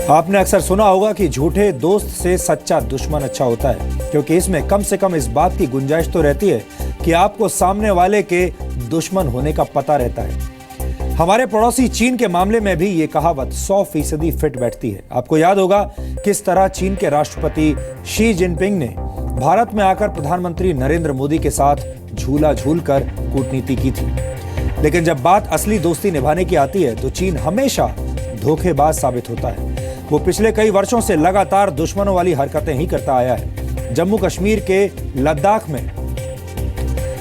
आपने अक्सर सुना होगा कि झूठे दोस्त से सच्चा दुश्मन अच्छा होता है, क्योंकि इसमें कम से कम इस बात की गुंजाइश तो रहती है कि आपको सामने वाले के दुश्मन होने का पता रहता है। हमारे पड़ोसी चीन के मामले में भी ये कहावत 100% फिट बैठती है। आपको याद होगा किस तरह चीन के राष्ट्रपति शी जिनपिंग ने भारत में आकर प्रधानमंत्री नरेंद्र मोदी के साथ झूला झूलकर कूटनीति की थी। लेकिन जब बात असली दोस्ती निभाने की आती है तो चीन हमेशा धोखेबाज साबित होता है। वो पिछले कई वर्षों से लगातार दुश्मनों वाली हरकतें ही करता आया है। जम्मू कश्मीर के लद्दाख में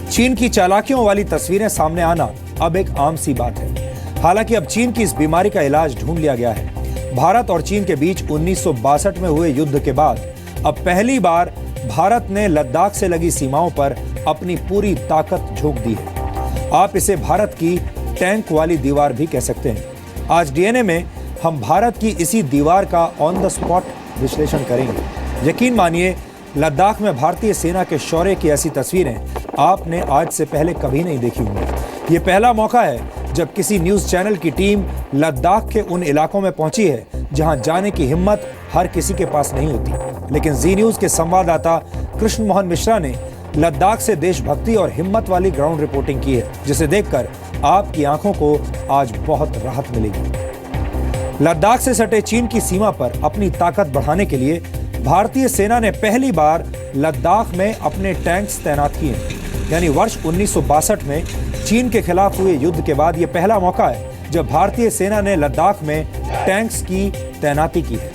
चीन की चालाकियों वाली तस्वीरें सामने आना अब एक आम सी बात है। हालांकि अब चीन की इस बीमारी का इलाज ढूंढ लिया गया है। भारत और चीन के बीच 1962 में हुए युद्ध के बाद अब पहली बार भारत ने लद्दाख से लगी सीमाओं पर अपनी पूरी ताकत झोंक दी है। आप इसे भारत की टैंक वाली दीवार भी कह सकते हैं। आज डीएनए में हम भारत की इसी दीवार का ऑन द स्पॉट विश्लेषण करेंगे। यकीन मानिए, लद्दाख में भारतीय सेना के शौर्य की ऐसी तस्वीरें आपने आज से पहले कभी नहीं देखी होंगी। ये पहला मौका है जब किसी न्यूज चैनल की टीम लद्दाख के उन इलाकों में पहुंची है जहां जाने की हिम्मत हर किसी के पास नहीं होती। लेकिन जी न्यूज के संवाददाता कृष्ण मोहन मिश्रा ने लद्दाख से देशभक्ति और हिम्मत वाली ग्राउंड रिपोर्टिंग की है, जिसे देखकर आपकी आंखों को आज बहुत राहत मिलेगी। लद्दाख से सटे चीन की सीमा पर अपनी ताकत बढ़ाने के लिए भारतीय सेना ने पहली बार लद्दाख में अपने टैंक्स तैनात किए। यानी वर्ष 1962 में चीन के खिलाफ हुए युद्ध के बाद यह पहला मौका है जब भारतीय सेना ने लद्दाख में टैंक्स की तैनाती की है।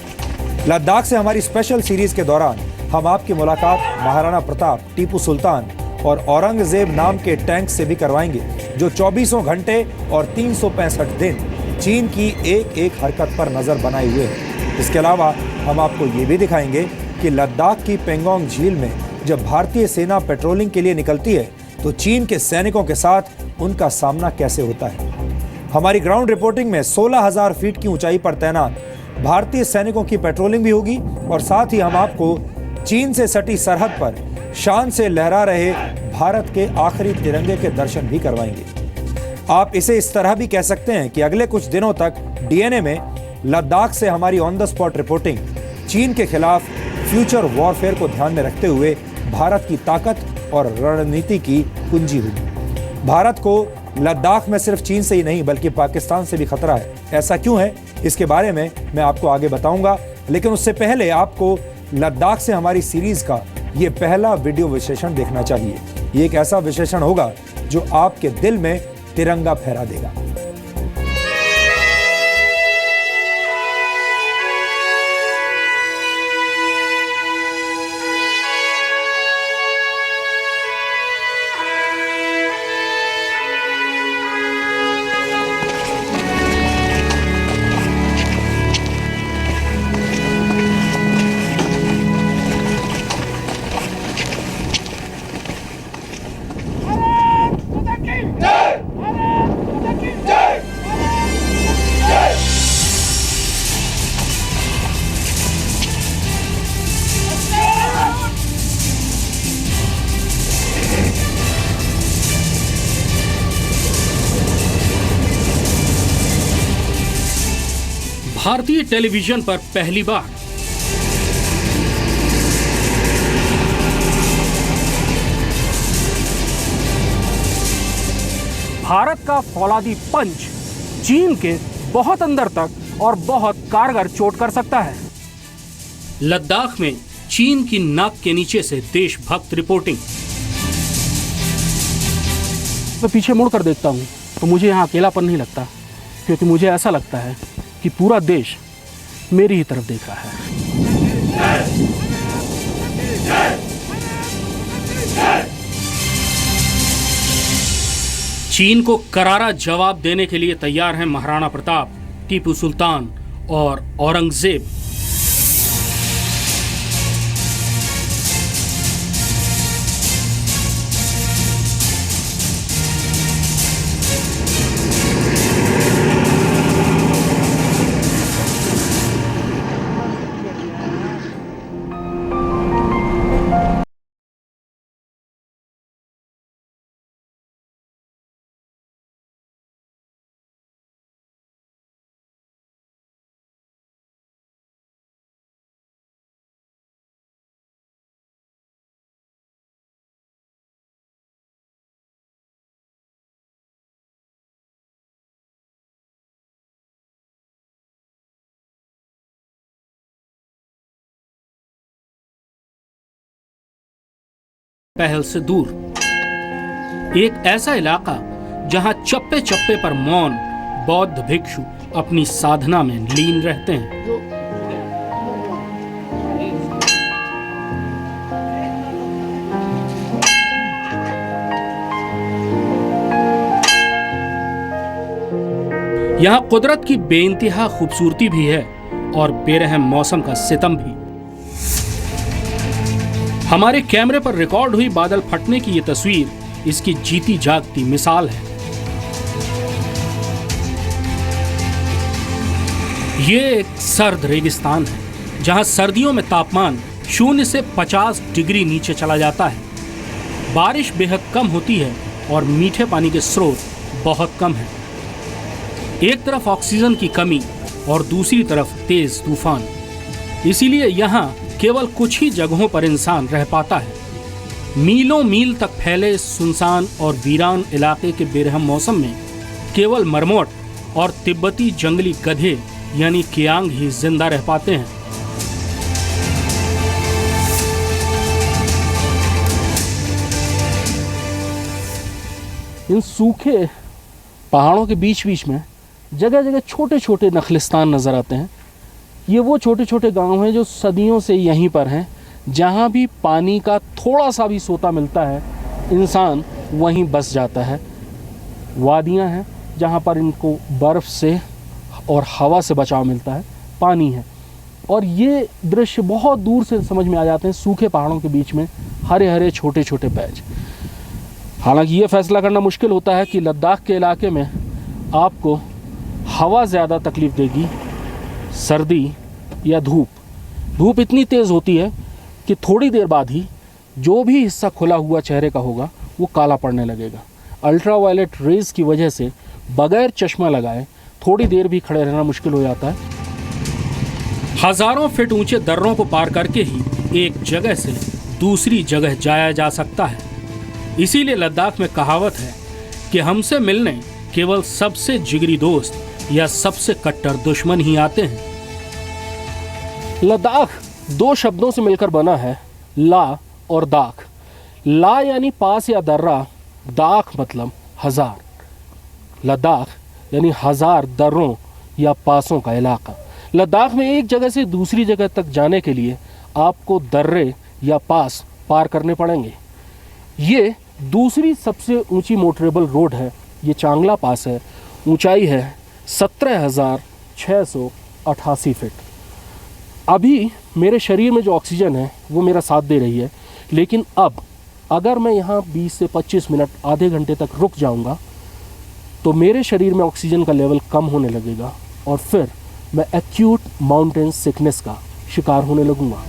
लद्दाख से हमारी स्पेशल सीरीज के दौरान हम आपकी मुलाकात महाराणा प्रताप, टीपू सुल्तान और औरंगजेब नाम के टैंक से भी करवाएंगे, जो 24 घंटे और 365 दिन चीन की एक एक हरकत पर नजर बनाए हुए हैं। इसके अलावा हम आपको ये भी दिखाएंगे कि लद्दाख की पेंगोंग झील में जब भारतीय सेना पेट्रोलिंग के लिए निकलती है तो चीन के सैनिकों के साथ उनका सामना कैसे होता है। हमारी ग्राउंड रिपोर्टिंग में 16,000 फीट की ऊंचाई पर तैनात भारतीय सैनिकों की पेट्रोलिंग भी होगी और साथ ही हम आपको चीन से सटी सरहद पर शान से लहरा रहे भारत के आखिरी तिरंगे के दर्शन भी करवाएंगे। आप इसे इस तरह भी कह सकते हैं कि अगले कुछ दिनों तक डीएनए में लद्दाख से हमारी ऑन द स्पॉट रिपोर्टिंग चीन के खिलाफ फ्यूचर वॉरफेयर को ध्यान में रखते हुए भारत की ताकत और रणनीति की कुंजी होगी। भारत को लद्दाख में सिर्फ चीन से ही नहीं बल्कि पाकिस्तान से भी खतरा है। ऐसा क्यों है, इसके बारे में मैं आपको आगे बताऊंगा, लेकिन उससे पहले आपको लद्दाख से हमारी सीरीज का ये पहला वीडियो विश्लेषण देखना चाहिए। ये एक ऐसा विश्लेषण होगा जो आपके दिल में तिरंगा फहरा देगा। भारतीय टेलीविजन पर पहली बार भारत का फौलादी पंच चीन के बहुत अंदर तक और बहुत कारगर चोट कर सकता है। लद्दाख में चीन की नाक के नीचे से देशभक्त रिपोर्टिंग। मैं पीछे मुड़कर देखता हूँ तो मुझे यहाँ अकेलापन नहीं लगता, क्योंकि मुझे ऐसा लगता है कि पूरा देश मेरी ही तरफ देख रहा है। चीन को करारा जवाब देने के लिए तैयार हैं महाराणा प्रताप, टीपू सुल्तान और औरंगजेब। पहल से दूर। एक ऐसा इलाका जहां चप्पे चप्पे पर मौन बौद्ध भिक्षु अपनी साधना में लीन रहते हैं। यहाँ कुदरत की बेइंतहा खूबसूरती भी है और बेरहम मौसम का सितम भी। हमारे कैमरे पर रिकॉर्ड हुई बादल फटने की ये तस्वीर इसकी जीती जागती मिसाल है। ये एक सर्द रेगिस्तान है जहां सर्दियों में तापमान 0 से 50 डिग्री नीचे चला जाता है। बारिश बेहद कम होती है और मीठे पानी के स्रोत बहुत कम है। एक तरफ ऑक्सीजन की कमी और दूसरी तरफ तेज तूफान। इसीलिए यहाँ केवल कुछ ही जगहों पर इंसान रह पाता है। मीलों मील तक फैले सुनसान और वीरान इलाके के बेरहम मौसम में केवल मरमोट और तिब्बती जंगली गधे यानी कियांग ही जिंदा रह पाते हैं। इन सूखे पहाड़ों के बीच बीच में जगह जगह छोटे छोटे नखलिस्तान नज़र आते हैं। ये वो छोटे छोटे गांव हैं जो सदियों से यहीं पर हैं। जहाँ भी पानी का थोड़ा सा भी सोता मिलता है इंसान वहीं बस जाता है। वादियाँ हैं जहाँ पर इनको बर्फ़ से और हवा से बचाव मिलता है, पानी है। और ये दृश्य बहुत दूर से समझ में आ जाते हैं। सूखे पहाड़ों के बीच में हरे हरे छोटे छोटे पैच। हालांकि ये फैसला करना मुश्किल होता है कि लद्दाख के इलाके में आपको हवा ज़्यादा तकलीफ़ देगी, सर्दी या धूप। धूप इतनी तेज़ होती है कि थोड़ी देर बाद ही जो भी हिस्सा खुला हुआ चेहरे का होगा वो काला पड़ने लगेगा। अल्ट्रावायलेट रेज़ की वजह से बगैर चश्मा लगाए थोड़ी देर भी खड़े रहना मुश्किल हो जाता है। हजारों फीट ऊंचे दर्रों को पार करके ही एक जगह से दूसरी जगह जाया जा सकता है। इसीलिए लद्दाख में कहावत है कि हमसे मिलने केवल सबसे जिगरी दोस्त या सबसे कट्टर दुश्मन ही आते हैं। लद्दाख 2 शब्दों से मिलकर बना है, ला और दाख। ला यानी पास या दर्रा, दाख मतलब हजार। लद्दाख यानी 1000 दर्रों या पासों का इलाका। लद्दाख में एक जगह से दूसरी जगह तक जाने के लिए आपको दर्रे या पास पार करने पड़ेंगे। ये दूसरी सबसे ऊंची मोटरेबल रोड है। ये चांगला पास है। ऊंचाई है 17,688 फीट। अभी मेरे शरीर में जो ऑक्सीजन है वो मेरा साथ दे रही है, लेकिन अब अगर मैं यहाँ 20 से 25 मिनट आधे घंटे तक रुक जाऊँगा तो मेरे शरीर में ऑक्सीजन का लेवल कम होने लगेगा और फिर मैं एक्यूट माउंटेन सिकनेस का शिकार होने लगूंगा।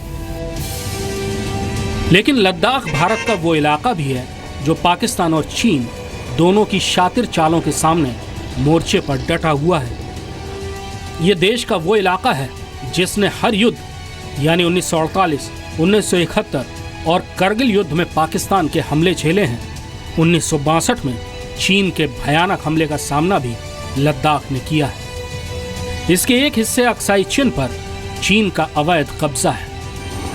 लेकिन लद्दाख भारत का वो इलाका भी है जो पाकिस्तान और चीन दोनों की शातिर चालों के सामने मोर्चे पर डटा हुआ है। ये देश का वो इलाका है जिसने हर युद्ध यानी 1948, 1971 और करगिल युद्ध में पाकिस्तान के हमले झेले हैं। 1962 में चीन के भयानक हमले का सामना भी लद्दाख ने किया है। इसके एक हिस्से अक्साई चिन पर चीन का अवैध कब्जा है,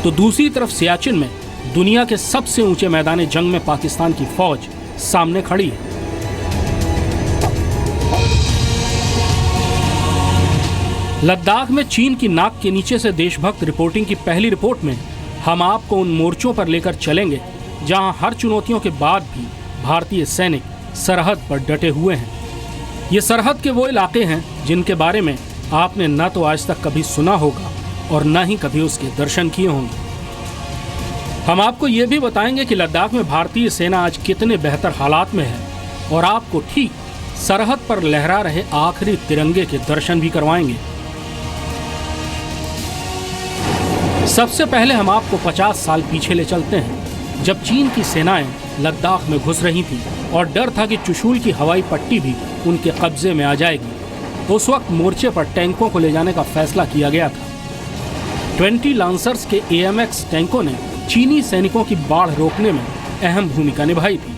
तो दूसरी तरफ सियाचिन में दुनिया के सबसे ऊंचे मैदान जंग में पाकिस्तान की फौज सामने खड़ी है। लद्दाख में चीन की नाक के नीचे से देशभक्त रिपोर्टिंग की पहली रिपोर्ट में हम आपको उन मोर्चों पर लेकर चलेंगे जहां हर चुनौतियों के बाद भी भारतीय सैनिक सरहद पर डटे हुए हैं। ये सरहद के वो इलाके हैं जिनके बारे में आपने न तो आज तक कभी सुना होगा और न ही कभी उसके दर्शन किए होंगे। हम आपको ये भी बताएंगे कि लद्दाख में भारतीय सेना आज कितने बेहतर हालात में है और आपको ठीक सरहद पर लहरा रहे आखिरी तिरंगे के दर्शन भी करवाएंगे। सबसे पहले हम आपको 50 साल पीछे ले चलते हैं, जब चीन की सेनाएं लद्दाख में घुस रही थी और डर था कि चुशूल की हवाई पट्टी भी उनके कब्जे में आ जाएगी। तो उस वक्त मोर्चे पर टैंकों को ले जाने का फैसला किया गया था। 20 लांसर्स के AMX टैंकों ने चीनी सैनिकों की बाढ़ रोकने में अहम भूमिका निभाई थी।